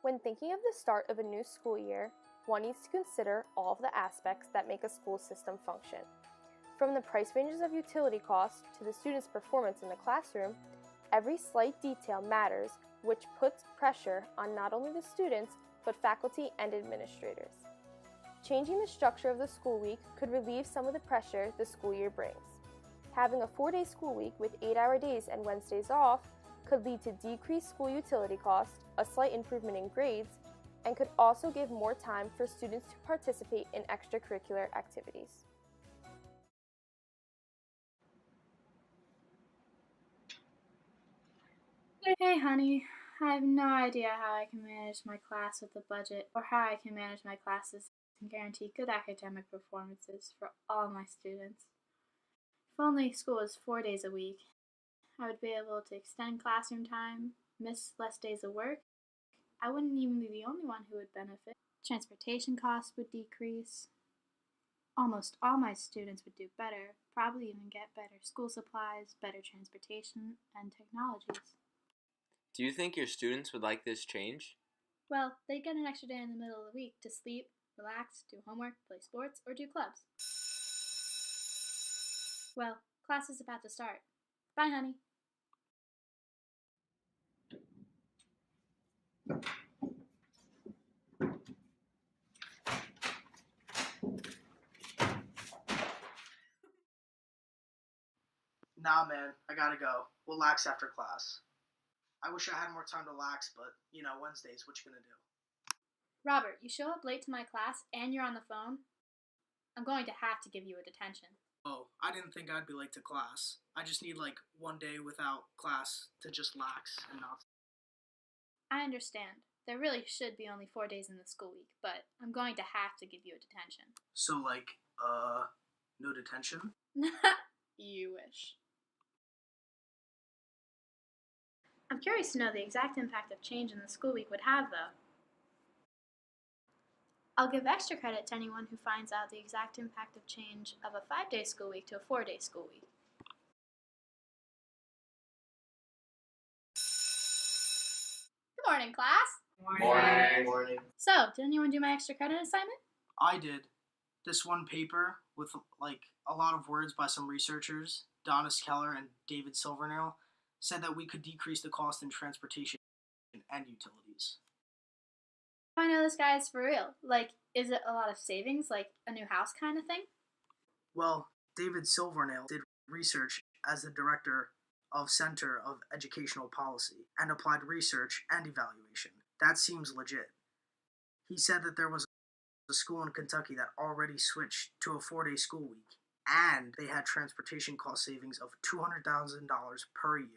When thinking of the start of a new school year, one needs to consider all of the aspects that make a school system function. From the price ranges of utility costs to the student's performance in the classroom, every slight detail matters, which puts pressure on not only the students, but faculty and administrators. Changing the structure of the school week could relieve some of the pressure the school year brings. Having a 4-day school week with 8-hour days and Wednesdays off could lead to decreased school utility costs, a slight improvement in grades, and could also give more time for students to participate in extracurricular activities. Hey honey, I have no idea how I can manage my class with a budget or how I can manage my classes and guarantee good academic performances for all my students. If only school was 4 days a week, I would be able to extend classroom time, miss less days of work. I wouldn't even be the only one who would benefit. Transportation costs would decrease. Almost all my students would do better, probably even get better school supplies, better transportation, and technologies. Do you think your students would like this change? Well, they get an extra day in the middle of the week to sleep, relax, do homework, play sports, or do clubs. Well, class is about to start. Bye, honey. Nah, man, I gotta go. We'll lax after class. I wish I had more time to lax, but, Wednesdays, what you gonna do? Robert, you show up late to my class and you're on the phone? I'm going to have to give you a detention. Oh, I didn't think I'd be late to class. I just need, 1 day without class to just lax and not... I understand. There really should be only 4 days in the school week, but I'm going to have to give you a detention. So, no detention? You wish. I'm curious to know the exact impact of change in the school week would have, though. I'll give extra credit to anyone who finds out the exact impact of change of a 5-day school week to a 4-day school week. Good morning, class. Morning. So, did anyone do my extra credit assignment? I did. This one paper with, a lot of words by some researchers, Donis Keller and David Silvernail, said that we could decrease the cost in transportation and utilities. I know this guy is for real. Is it a lot of savings, like a new house kind of thing? Well, David Silvernail did research as the director of Center of Educational Policy and Applied Research and Evaluation. That seems legit. He said that there was a school in Kentucky that already switched to a 4-day school week, and they had transportation cost savings of $200,000 per year.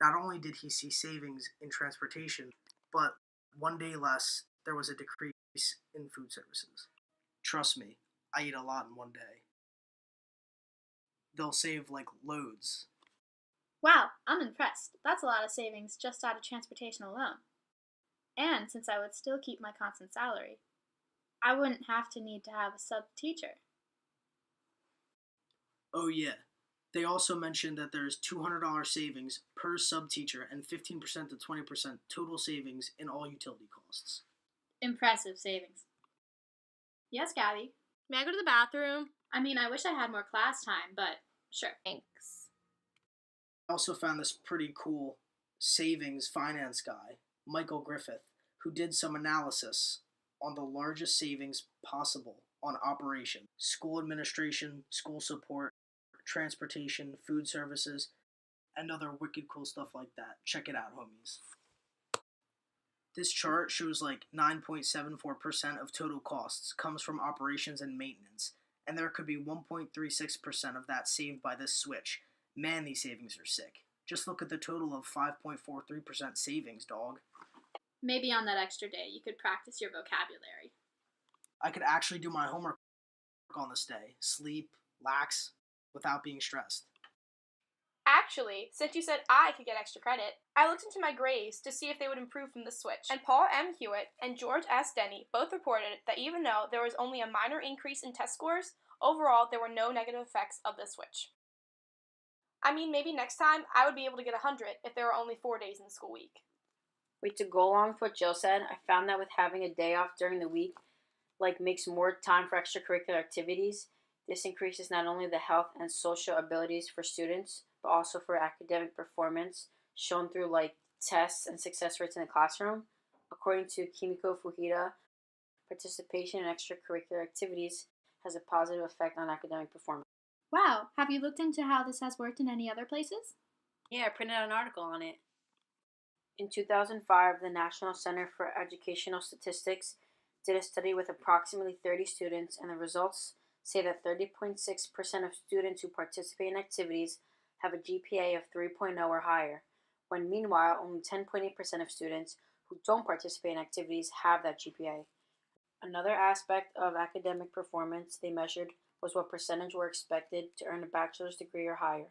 Not only did he see savings in transportation, but 1 day less, there was a decrease in food services. Trust me, I eat a lot in 1 day. They'll save loads. Wow, I'm impressed. That's a lot of savings just out of transportation alone. And since I would still keep my constant salary, I wouldn't have to need to have a sub-teacher. Oh yeah, they also mentioned that there's $200 savings per sub-teacher and 15% to 20% total savings in all utility costs. Impressive savings. Yes, Gabby? May I go to the bathroom? I wish I had more class time, but sure. Thanks. I also found this pretty cool savings finance guy, Michael Griffith, who did some analysis on the largest savings possible on operation, school administration, school support, transportation, food services, and other wicked cool stuff like that. Check it out, homies. This chart shows 9.74% of total costs comes from operations and maintenance, and there could be 1.36% of that saved by this switch. Man, these savings are sick. Just look at the total of 5.43% savings, dog. Maybe on that extra day you could practice your vocabulary. I could actually do my homework on this day. Sleep, lax, without being stressed. Actually, since you said I could get extra credit, I looked into my grades to see if they would improve from the switch, and Paul M. Hewitt and George S. Denny both reported that even though there was only a minor increase in test scores, overall there were no negative effects of the switch. Maybe next time I would be able to get 100 if there were only 4 days in the school week. Wait, to go along with what Jill said, I found that with having a day off during the week, makes more time for extracurricular activities. This increases not only the health and social abilities for students, but also for academic performance, shown through tests and success rates in the classroom. According to Kimiko Fujita, participation in extracurricular activities has a positive effect on academic performance. Wow, have you looked into how this has worked in any other places? Yeah, I printed out an article on it. In 2005, the National Center for Educational Statistics did a study with approximately 30 students, and the results say that 30.6% of students who participate in activities have a GPA of 3.0 or higher, when meanwhile only 10.8% of students who don't participate in activities have that GPA. Another aspect of academic performance they measured was what percentage were expected to earn a bachelor's degree or higher.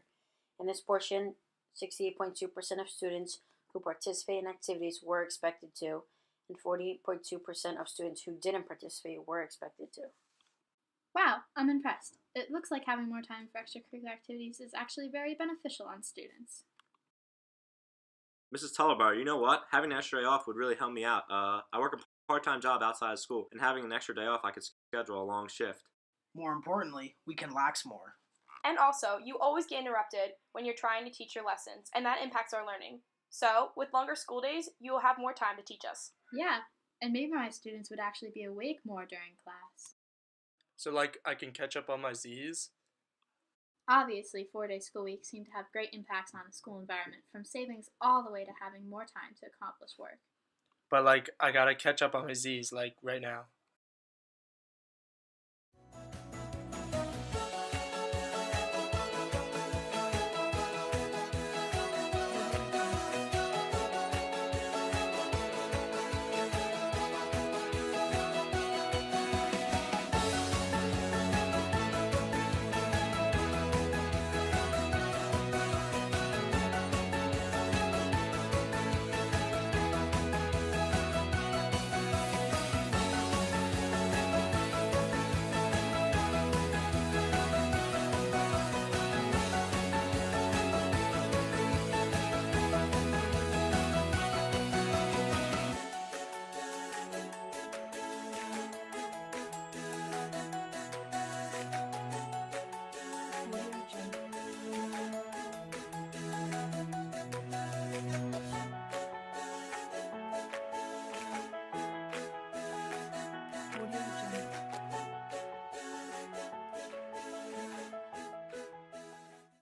In this portion, 68.2% of students who participate in activities were expected to, and 48.2% of students who didn't participate were expected to. Wow, I'm impressed. It looks like having more time for extracurricular activities is actually very beneficial on students. Mrs. Tullibar, you know what? Having an extra day off would really help me out. I work a part-time job outside of school, and having an extra day off, I could schedule a long shift. More importantly, we can lax more. And also, you always get interrupted when you're trying to teach your lessons, and that impacts our learning. So, with longer school days, you will have more time to teach us. Yeah, and maybe my students would actually be awake more during class. So, I can catch up on my Z's? Obviously, 4-day school weeks seem to have great impacts on the school environment, from savings all the way to having more time to accomplish work. But, I gotta catch up on my Z's, right now.